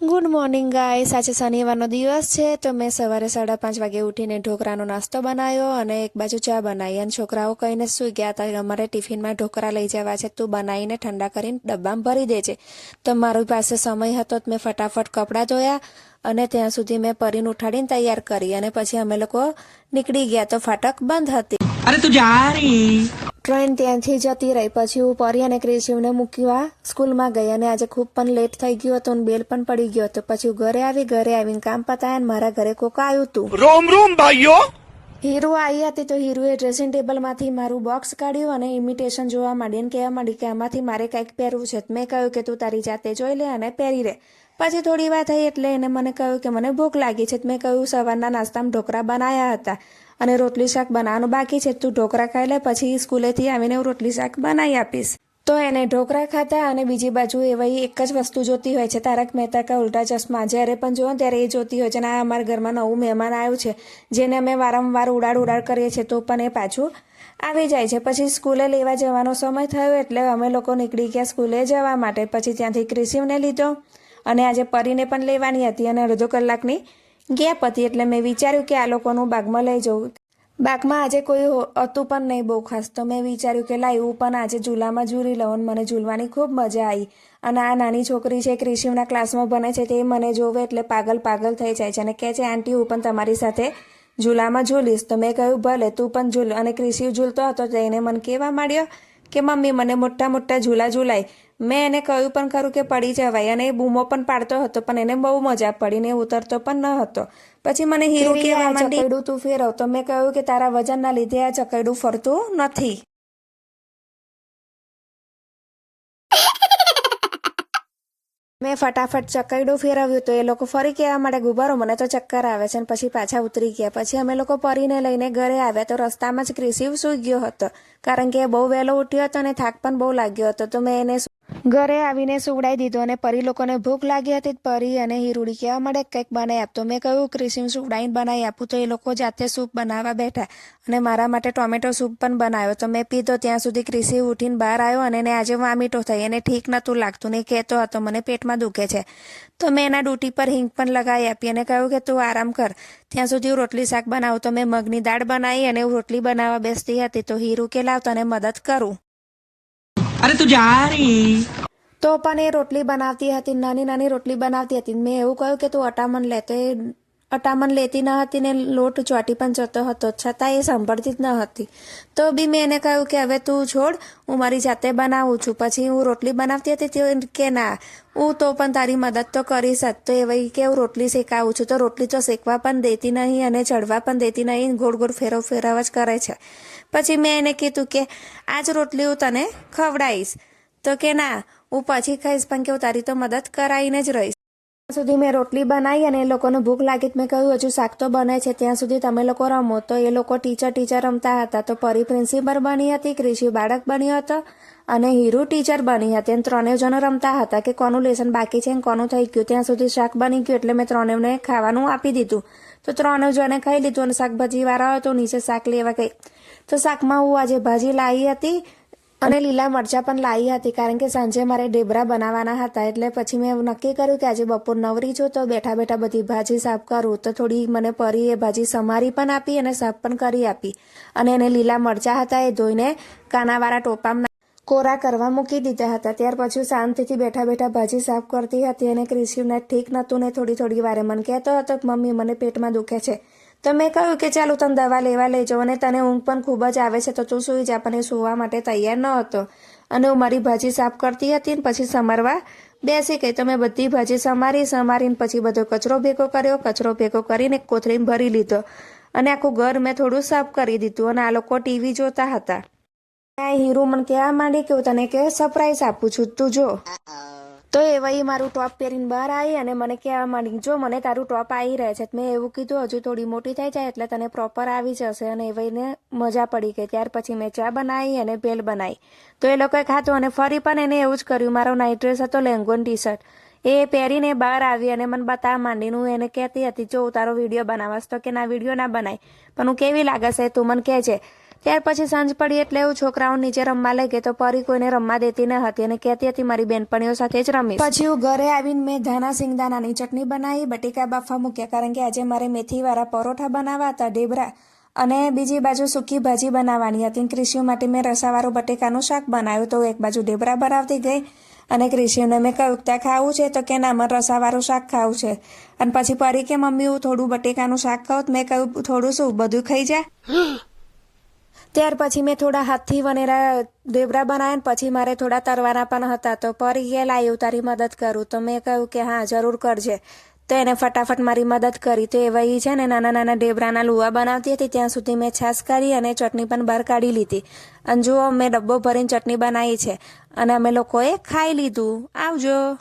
Good morning guys, આજે શનિવારનો દિવસ છે તો મેં સવારે 5:30 વાગે ઉઠીને ઢોકળાનો નાસ્તો બનાવ્યો અને એક બાજુ ચા બનાવી અને છોકરાઓ કહીને સૂઈ ગયા હતા. અમારે ટિફિનમાં ઢોકળા લઈ જવા છે, તું બનાવીને ઠંડા કરીને ડબ્બામાં ભરી દેજે. તો મારી પાસે સમય હતો તો મેં ફટાફટ કપડાં ધોયા અને ત્યાં સુધી મેં પરીને ઉઠાડીને તૈયાર કરી અને પછી અમે લોકો નીકળી ગયા તો ફાટક બંધ હતી. અરે તું જા રહી. ટ્રેન ત્યાંથી જતી રહી. પછી હું પરી અને ક્રિશિવને મૂકવા સ્કૂલમાં ગઈ અને આજે ખૂબ પણ લેટ થઈ ગયો હતો અને બેલ પણ પડી ગયો હતો. પછી હું ઘરે આવીને કામ પતાવ્યા અને મારા ઘરે કોક આવ્યું હતું. રોમ રોમ ભાઈઓ. હીરુ આવી હતી તો હીરુએ ડ્રેસિંગ ટેબલમાંથી મારું બોક્સ કાઢ્યું અને ઇમિટેશન જોવા માંડી અને કહેવા માંડી કે આમાંથી મારે કંઈક પહેરવું છે. મેં કહ્યું કે તું તારી જાતે જોઈ લે અને પહેરી લે. પછી થોડી વાર થઈ એટલે એને મને કહ્યું કે મને ભૂખ લાગી છે. મેં કહ્યું સવારના નાસ્તામાં ઢોકળા બનાવ્યા હતા અને રોટલી શાક બનાવવાનું બાકી છે, તું ઢોકળા ખાઈ લે, પછી સ્કૂલેથી આવીને હું રોટલી શાક બનાવી આપીશ. તો એને ઢોકળા ખાતા અને બીજી બાજુ એવી એક જ વસ્તુ જોતી હોય છે, તારક મહેતા કા ઉલ્ટા ચશ્મા. જ્યારે પણ જોઉં ત્યારે એ જોતી હોય છે અને આ અમારા ઘરમાં નવું મહેમાન આવ્યું છે જેને અમે વારંવાર ઉડાડ કરીએ છીએ તો પણ એ પાછું આવી જાય છે. પછી સ્કૂલે લેવા જવાનો સમય થયો એટલે અમે લોકો નીકળી ગયા સ્કૂલે જવા માટે. પછી ત્યાંથી ક્રિશિવને લીધો અને આજે પરીને પણ લેવાની હતી અને અડધો કલાકની ગેપ હતી એટલે મેં વિચાર્યું કે આ લોકોનું બાગમાં લઈ જવું. બાગમાં આજે કોઈ હતું પણ નહીં બહુ ખાસ, તો મેં વિચાર્યું કે લાવ હું પણ આજે ઝૂલામાં ઝૂલી લઉં. મને ઝૂલવાની ખૂબ મજા આવી અને આ નાની છોકરી છે ક્રિશિવના ક્લાસમાં ભણે છે તે મને જોવે એટલે પાગલ થઈ જાય છે અને કહે છે આંટી હું પણ તમારી સાથે ઝૂલામાં ઝૂલીશ. તો મેં કહ્યું ભલે તું પણ ઝૂલ. અને ક્રિશિવ ઝૂલતો હતો તો એને મને કહેવા માંડ્યો કે મમ્મી મને મોટા ઝૂલા ઝૂલાય. મેં એને કહ્યું પણ ખરું કે પડી જવાય અને એ બૂમો પણ પાડતો હતો પણ એને બહુ મજા પડી ને ઉતરતો પણ ન હતો. પછી મને હીરો કહેવા માંડી ચકડું તું ફેરવ. તો મેં કહ્યું કે તારા વજનના લીધે આ ચકડું ફરતું નથી. મેં ફટાફટ ચકરડું ફેરવ્યું તો એ લોકો ફરી કહેવા માટે ગુબારો મને તો ચક્કર આવે છે અને પછી પાછા ઉતરી ગયા. પછી અમે લોકો પરીને લઈને ઘરે આવ્યા તો રસ્તામાં જ ક્રિશિવ સૂઈ ગયો હતો કારણ કે બહુ વહેલો ઉઠ્યો હતો અને થાક પણ બહુ લાગ્યો હતો. તો મેં એને ઘરે આવીને સુવડાવી દીધો અને પરી લોકોને ભૂખ લાગી હતી. પરી અને હીરુડી કહેવા માટે કંઈક બનાવી આપતો. મેં કહ્યું ક્રિશિવ સુવડાવીને બનાવી આપું તો એ લોકો જાતે સૂપ બનાવવા બેઠા અને મારા માટે ટોમેટો સૂપ પણ બનાવ્યો. તો મેં પીધો ત્યાં સુધી ક્રિશિવ ઉઠીને બહાર આવ્યો અને એને આજે વામીટો થઈ. એને ઠીક નહોતું લાગતું ને કહેતો હતો મને પેટમાં દુખે છે. તો મેં એના ડૂટી પર હિંગ પણ લગાવી આપી અને કહ્યું કે તું આરામ કર, ત્યાં સુધી હું રોટલી શાક બનાવું. તો મેં મગની દાળ બનાવી અને હું રોટલી બનાવવા બેસતી હતી તો હીરુ કે લાવ તને મદદ કરું. અરે તું જા રહી. તો પણ એ રોટલી બનાવતી હતી, નાની રોટલી બનાવતી હતી. મેં એવું કહ્યું કે તું અટામણ લે, તો એ અટામણ લેતી ન હતી ને લોટ ચોટી પણ જતો હતો છતાં એ સાંભળતી જ ન હતી. તો બી મેં એને કહ્યું કે હવે તું છોડ, હું મારી જાતે બનાવું છું. પછી હું રોટલી બનાવતી હતી તો કે ના હું તો પણ તારી મદદ તો કરીશ જ. તો એ વહી કે હું રોટલી શેકાવું છું. તો રોટલી તો શેકવા પણ દેતી નહીં અને ચડવા પણ દેતી નહીં, ગોળ ફેરવ જ કરે છે. પછી મેં એને કીધું કે આજ રોટલી હું તને ખવડાવીશ. તો કે ના હું પછી ખાઈશ પણ કે હું તારી તો મદદ કરાવીને જ રહીશ. ત્યાં સુધી મેં રોટલી બનાવી અને એ લોકોને ભૂખ લાગી. મેં કહ્યું હજુ શાક તો બને છે ત્યાં સુધી તમે લોકો રમો. તો એ લોકો ટીચર રમતા હતા. તો પરી પ્રિન્સિપલ બની હતી, ક્રિશિવ બાળક બન્યો હતો અને હીરુ ટીચર બની હતી અને ત્રણેય જણો રમતા હતા કે કોનું લેસન બાકી છે અને કોનું થઈ ગયું. ત્યાં સુધી શાક બની ગયું એટલે મેં ત્રણેયને ખાવાનું આપી દીધું. તો ત્રણેય જણે ખાઈ લીધું અને શાકભાજી વાળા હતો નીચે શાક લેવા ગઈ. તો શાકમાં હું આજે ભાજી લાવી હતી અને લીલા મરચાં પણ લાવી હતી કારણ કે સાંજે મારે ઢેબરા બનાવવાના હતા. એટલે પછી મેં નક્કી કર્યું કે આજે બપોર નવરી છું તો બેઠા બધી ભાજી સાફ કરું. તો થોડી મને પરી એ ભાજી સમારી પણ આપી અને સાફ પણ કરી આપી અને એને લીલા મરચાં હતા એ ધોઈને કાનાવાળા ટોપામાં કોરા કરવા મૂકી દીધા હતા. ત્યાર પછી શાંતિથી બેઠા ભાજી સાફ કરતી હતી અને ક્રિશિવને ઠીક નહોતું ને થોડી વારે મને કહેતો હતો કે મમ્મી મને પેટમાં દુખે છે. તો મેં કહ્યું કે ચાલો તને દવા લેવા લઈ જાઉં અને તને ઊંઘ પણ ખૂબ જ આવે છે તો તું સૂઈ જા. પણ એ સૂવા માટે તૈયાર ન હતો અને હું મારી ભાજી સાફ કરતી હતી ને પછી સમારવા બેસી ગઈ. તો મેં બધી ભાજી સમારીને પછી બધો કચરો ભેગો કર્યો. કચરો ભેગો કરીને એક કોથળીમાં ભરી લીધો અને આખું ઘર મેં થોડું સાફ કરી દીધું અને આ લોકો ટીવી જોતા હતા. હીરુ મને કહેવા માંડી કે હું તને કે સરપ્રાઈઝ આપું છું, તું જો. તો એ વહી મારું ટોપ પહેરીને બહાર આવી અને મને કહેવા માંડી જો મને તારું ટોપ આવી રહે છે. મેં એવું કીધું હજુ થોડી મોટી થઈ જાય એટલે તને પ્રોપર આવી જશે અને એ વહીને મજા પડી ગઈ. ત્યાર પછી મેં ચા બનાવી અને ભેલ બનાવી. તો એ લોકોએ ખાધું અને ફરી પણ એને એવું જ કર્યું. મારો નાઇટ ડ્રેસ હતો લેંગો ટી શર્ટ એ પહેરીને બહાર આવી અને મને બતાવવા માંડી. હું એને કહેતી હતી જો તારો વિડીયો બનાવસ, તો કે ના વિડીયો ના બનાય, પણ હું કેવી લાગે છે તું મને કહેજે. ત્યાર પછી સાંજ પડી એટલે એવું છોકરાઓ નીચે રમવા લઈ ગઈ, તો પરી કોઈને રમવા દેતી ન હતી અને કહેતી હતી મારી બેનપણીઓ સાથે જ રમીશ. પછી હું ઘરે આવીને મેં ધાણા સિંગદાણાની ચટણી બનાવી, બટેકા બાફવા મૂક્યા, કારણ કે આજે મારે મેથીવાળા પરોઠા બનાવવા હતા, ઢેબરા, અને બીજી બાજુ સૂકી ભાજી બનાવવાની હતી. ક્રિશિયો માટે મેં રસાવાળું બટેકાનું શાક બનાવ્યું, તો એક બાજુ ઢેબરા બનાવતી ગઈ અને ક્રિશિયોને મેં કહ્યું ત્યાં ખાવું છે, તો કે ના મને રસાવાળું શાક ખાવું છે. અને પછી પરી કે મમ્મી હું થોડું બટેકાનું શાક ખાઉં, મેં કહ્યું થોડું શું બધું ખાઈ જા. ત્યાર પછી મેં થોડા હાથથી વનેરા ઢેબરા બનાવ્યા, પછી મારે થોડા તરવાના પણ હતા, તો પરી કે લાયું તારી મદદ કરું, તો મેં કહ્યું કે હા જરૂર કરજે. તો એને ફટાફટ મારી મદદ કરી. તો એવા છે ને નાના નાના ઢેબરાના લુવા બનાવતી હતી, ત્યાં સુધી મેં છાશ કરી અને ચટણી પણ બહાર કાઢી લીધી. અને જુઓ મેં ડબ્બો ભરીને ચટણી બનાવી છે અને અમે લોકોએ ખાઈ લીધું. આવજો.